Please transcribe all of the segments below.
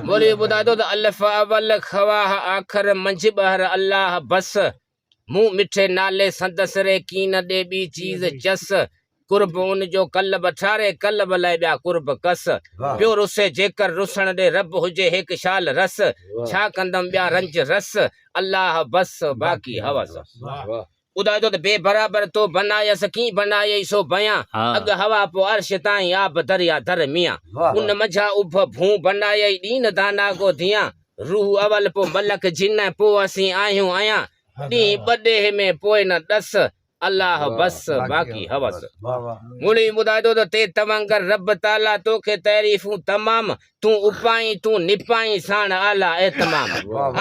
बोली ॿुधाए थो त अलिफ अवल खवाह आख़िर मंझि ॿहर अल्लाह बस मुंहुं मिठे नाले संदसि रे कीन ॾे ॿी चीज़ चस कुर्ब उन जो कल्ब ठारे कल्ब लाइ ॿिया कुर्ब कस पियो रुसे जेकर रुसण ॾे रब हुजे हिकु शाल रस छा कंदमि ॿिया रंज रस अल्लाह बस बाक़ी हवस ॿुधाए थो त बेबराबर तो बनायसि कीअं बनायई सो बयां अॻु हवा पोइ अर्श ताईं आब दरिया दर मियां उन मझा उभ भूं बनायई ॾीन दाना को धियां रूह अवल पोइ मलक जिन पोइ असीं आहियूं आहियां ॾींहुं ॿॾे में पोइ न ॾस अल्लाह बस बाक़ी हवस मुड़ी ॿुधाए थो त ते तवंगर रब ताला तोखे तारीफ़ूं तमाम तूं उपाई तूं निपाई साण आला ए तमाम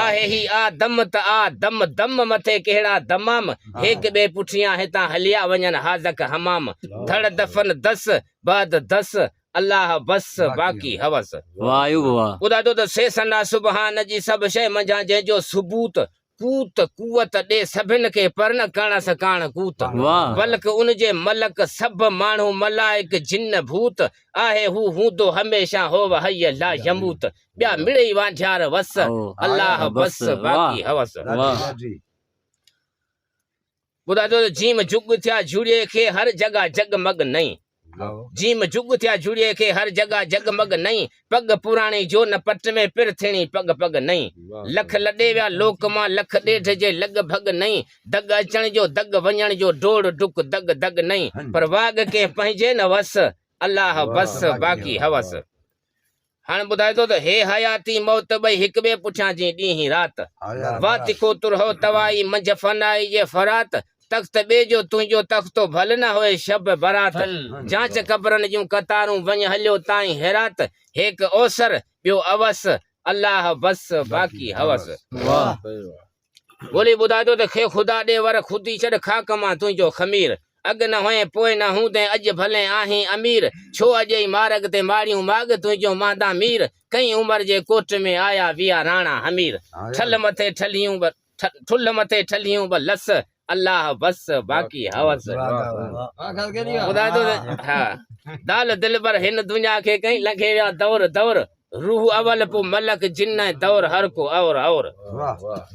आहे ही आ दम त आ दम दम मथे कहिड़ा दमाम हिक ॿिए पुठियां हितां हलिया वञनि हाज़क हमाम धड़ दफ़न दस बाद दस अल्लाह बस बाक़ी हवस ॿुधाए थो त सेसना सुबहान जी सभु शइ मंझां जंहिंजो सबूत कूत कुवत ॾे सभिनि खे पर न कणस काण कूत बल्क उन जे मलक सभु माण्हू मलाइक जिन भूत आहे हू हूंदो हमेशा होव हय ला यमूत ॿिया मिड़ई वांझार वस अल्लाह बस बाक़ी हवस ॿुधाए थो जीम जुग थिया जुड़े खे हर जॻह जगमग नहीं जीम जुग थिया जुड़े खे हर जगह जगमग नहीं पग पुराणी जो न पट में पिर थिणी पग पग नहीं लख लॾे विया लोक मां लख ॾेढ जे लॻभॻ नहीं दग अचण जो दग वञण जो डोड़ डुक दग दग नहीं पर वाग के पंहिंजे न वस अल्लाह बस बाक़ी हवस हाणे ॿुधाए थो त हे हयाती मौत ॿई हिक ॿिए पुठियां जी ॾींहुं राति वा तिखो तुरहो तवाई मंझ फनाई जे फरात तख्त ॿिए जो तुंहिंजो तख्तो भल न होए शब बरात जांच क़बरनि जूं कतारूं वञ हलियो ताईं हैरात हिकु ओसर ॿियो अवस अल्लाह बस बाक़ी हवस ॿोली ॿुधाए थो त खे ख़ुदा ॾे वर खुदी छॾ खाक मां तुंहिंजो खमीर अॻु न हुए पोइ न हूंदे अॼु भले आहीं अमीर छो अॼु ई मार्ग ते माड़ियूं माग तुंहिंजो मादा मीर कई उमिरि जे कोट में आया विया राणा हमीर ठल मथे ठलियूं ठुल मथे ठलियूं ब लस अल्लाह बस बाक़ी हवस ॿुधाए थो हा दाल दिल पर हिन दुनिया खे कई लॻे विया दौर दौर रूह अवल पोइ मलक जिन दौर हर को और और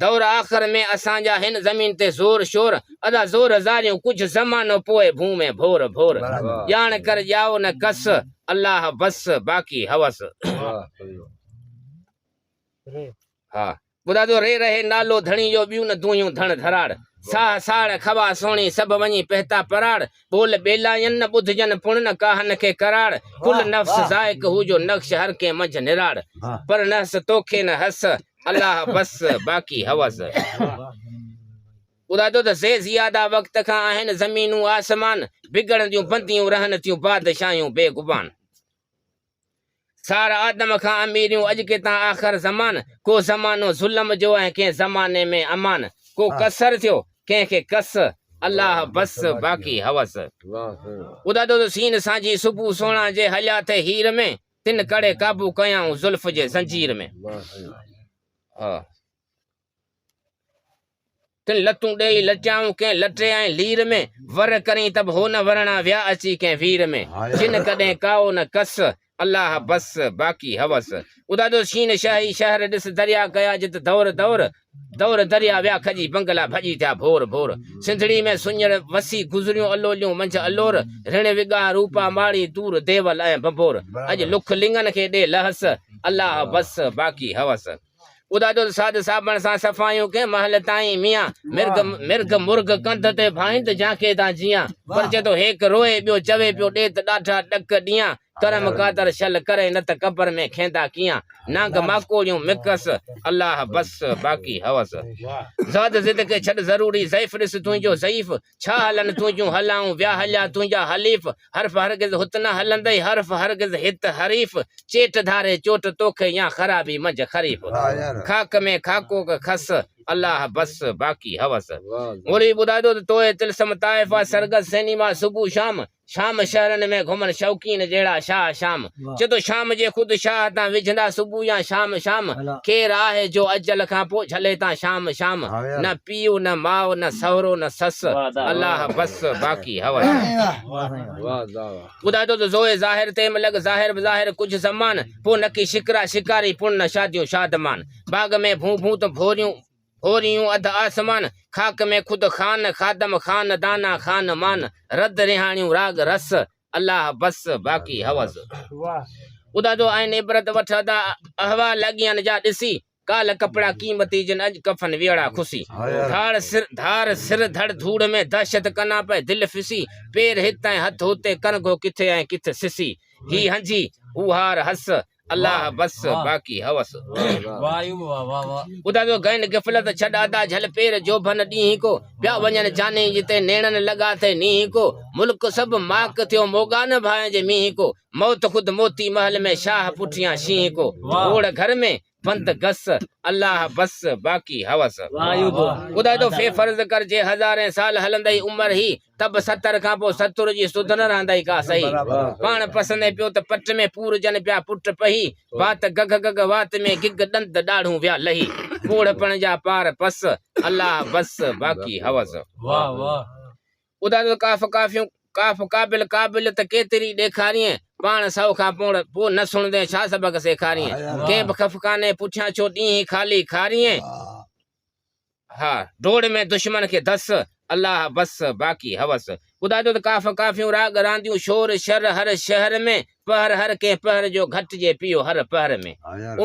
दौर आख़िर में असांजा हिन ज़मीन ते ज़ोर शोर अदा ज़ोर ज़ारियूं कुझु ज़मानो पोइ भूं में भोर भोर ॼाण कर ॼाओ न कस अल्लाह बस बाक़ी हवस हा ॿुधा थो रे रहे नालो धणी जो ॿियूं न दूयूं धण धराड़ साह साड़ खवा सोणी सभु वञी पहता पराड़ बोल बेलायन न ॿुधजन पुण न काहन खे कराड़ कुल नफ़्स ज़ाइक हू जो नक्श हर के मंझ निराड़ पर नस तोखे न हस अल्लाह बस बाक़ी हवस ॿुधा थो त से ज़ियादा वक़्त खां आहिनि ज़मीनूं आसमान बिगड़ंदियूं बंदियूं रहनि थियूं बादशाहियूं बेगुबान सारा आदम खां अमीरियूं अॼु के तां आख़िर ज़मान को ज़मानो ज़ुल्म जो ऐं कंहिं ज़माने में अमान को कसर थियो कंहिंखे कस अल्लाह बस बाक़ी हवस ॿुधा थो त सीन सांझी सुबुह सोणा जे हलिया थे हीर में तिन कड़े काबू कयाऊं ज़ुल्फ जे ज़ंजीर में तिन लतूं ॾेई लटियाऊं कंहिं लटे ऐं लीर में वर करी तब हो न वरणा विया अची कंहिं वीर में जिन कॾहिं काओ न कस अल्लाह बस बाक़ी हवस ॿुधा थो शीन शाही शहर ॾिस दरिया कया जित दौर दौर दौर दरिया विया खजी बंगला भॼी थिया भोर भोर सिंधड़ी में सुञड़ वसी गुज़रियूं अलोलियूं मंझ अलोर ऋण विगा रूपा माड़ी दूर देवल ऐं बबोर अॼु लुख लिंगन खे ॾे लहस अल्लाह बस बाक़ी हवस ॿुधा थो साध साबण सां सफ़ायूं कंहिं महल ताईं मियां मिर्ग मुर्ग कंध ते भाईंद झांके तां जियां पर चए थो हेक रोए ॿियो चवे पियो ॾे त ॾाढा ॾक ॾींहं करम कादर शल करे न त कबर में खेंदा कीअं नांग माकोड़ियूं मिकस अल्लाह बस बाक़ी हवस ज़ाद ज़िद खे छॾ ज़रूरी ज़ईफ़ ॾिस तुंहिंजो ज़ईफ़ छा हलनि तुंहिंजूं हलाऊं विया हलिया तुंहिंजा हलीफ़ हर्फ़ हरगिज़ हुत न हलंदई हर्फ़ हरगिज़ हित हरीफ़ चेट धारे चोट तोखे या ख़राबी मंझ ख़रीफ़ खाक में खाको खस अल्लाह बस बाक़ी हवस वरी ॿुधाए थो त तोए तिलसम ताइफ़ा सरगस सैनीमा सुबुह शाम शाम शहरनि में घुमण शौक़ीन जहिड़ा शाह शाम चए थो शाम जे ख़ुदि शाह तां विझंदा सुबुह या शाम शाम केरु आहे जो अजल खां पोइ झले तां शाम शाम न पीउ न माउ न सहुरो न ससु अल्लाह बस बाक़ी हवस ॿुधाए थो त ज़ोए ज़ाहिर ते लॻ ज़ाहिर ज़ाहिर कुझु ज़मान पोइ नकी शिकरा शिकारी पुण शादियूं शादमान बाग़ में भूं भूं त भोरियूं अध आसमान खाक में खुद खान खादम खान दाना खान मान रद रिहाणियूं राग रस अल्लाह बस बाक़ी हवस ॿुधा तो आहिनि इबरत वठंदा अहवाल अॻियां जा ॾिसी काल कपिड़ा क़ीमती जिन अॼु कफन वेड़ा खुशी धार सिर धड़ धूड़ में दहशत कना पे दिल फिसी पेर हितां हथ हुते कनगो किथे ऐं किथे सिसी ही हंजी उहार हस अल्लाह बस बाक़ी हवस ॿुधा तो गैन गिफ़लत छॾ अदा झल पेर जोभन ॾींहं को पिया वञनि जाने जिते नेणनि लॻा थे नींहं को मुल्क सभु माक थियो मोगा न भाए जे मींहं को मौत ख़ुदि मोती महल में शाह पुठियां शींहं को ओड़ घर में बंद गस अल्लाह बस बाक़ी हवस ॿुधाए तो फे फर्ज़ कर जे हज़ारे साल हलंदई उम्र ही तब 70 खां पोइ 70 जी सुध न रहंदई का सही पाण पसंदि पियो त पट में पूर जन पिया पुट पही वात गग गग वात में गिग ॾंद ॾाढ़ूं विया लही पोड़पण जा पार पस अल्लाह बस बाक़ी हवस ॿुधाए तो काफ़ काफ़ियूं काफ़ काबिल काबिल त केतिरी ॾेखारीअ पाण सौ खां पोइ न सुणंदे छा सबक सेखारीअ कंहिं बि खफ़काने पुठियां छो ॾींहं ख़ाली खारीअ हा डोड़ में दुश्मन खे दस अल्लाह बस बाक़ी हवस ॿुधाए थो त काफ़ काफ़ियूं राग रांदियूं शोर शर हर शहर में पहर हर कंहिं पहर जो घट जे पियो हर पहर में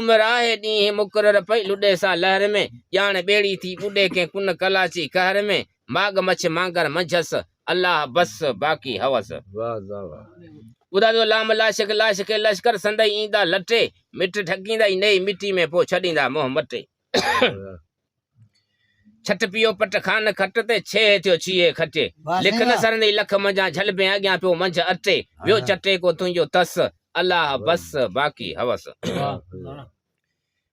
उमिरि आहे ॾींहं मुक़रर पई लुॾे सां लहर में ॼाण ॿेड़ी थी उॾे कंहिं कुन कलाची कहर में माग मछ मांगर मंझस अल्लाह बस बाक़ी हवस ॿुधा तो लाम लाशक लाश के लश्कर संदई ईंदा लटे मिट ठकींदा नई मिट्टी में पोइ छॾींदा मोह मटे छट पियो पट खान खट ते छे थियो छीए खटे लिख न सरंदी लख मंझा झलबे अॻियां पियो मंझ अटे वियो चटे को तुंहिंजो तस अल्लाह बस बाक़ी हवस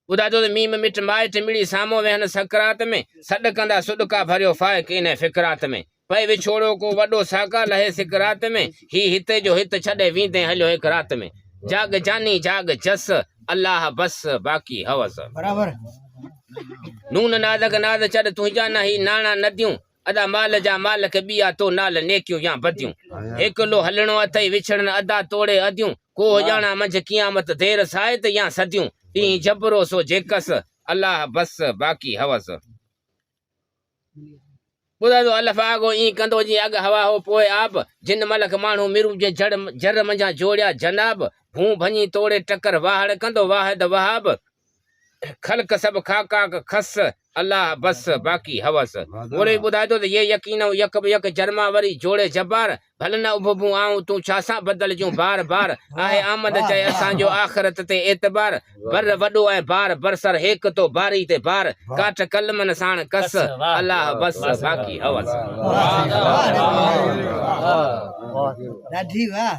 ॿुधा तो मीम मिट माइट मिड़ी साम्हूं वेहन सकरात में सॾ कंदा सुॾका भरियो फाए किन फिकरात में पए विछोड़ो को वॾो साका लहे सिकरात में ही हिते जो हित छॾे वींदे हलियो हिकु रात में जाग जानी जाग जस अल्लाह बस बाक़ी हवस बराबर नून नादक नाद चढ़ तुंहिंजा न ही नाणा नदियूं अदा माल जा मालिक ॿिया तो नाल नेकियूं या बदियूं हिकिलो हलणो अथई विछड़न अदा तोड़े अदियूं को ॼाणा मंझि क़यामत देर सायत या सदियूं ॾींहुं जबरो सो जेकस अल्लाह बस बाक़ी हवस ॿुधा तो अल्फ आगो ई कंदो जीअं अॻु हवा हो पोइ आब जिन मलक माण्हू मिरू जे जर मंझां जोड़िया जनाब भूं भञी तोड़े टकर वाहड़ कंदो वाहिद वहाब खलक सभु खाका खस अल्लाह बस बाक़ी हवस वरी ॿुधाए थो त ये यकीन यक बि यक जरमा वरी जोड़े जबार भल न उभबूं आऊं तूं छा सां बदल जूं बार बार आहे आमद चए असांजो आख़िरत ते एतबार बर वॾो ऐं बार बरसर हेक तो बारी ते बार काठ कलमन साण कस अल्लाह बस बाक़ी हवस ॾाढी वाह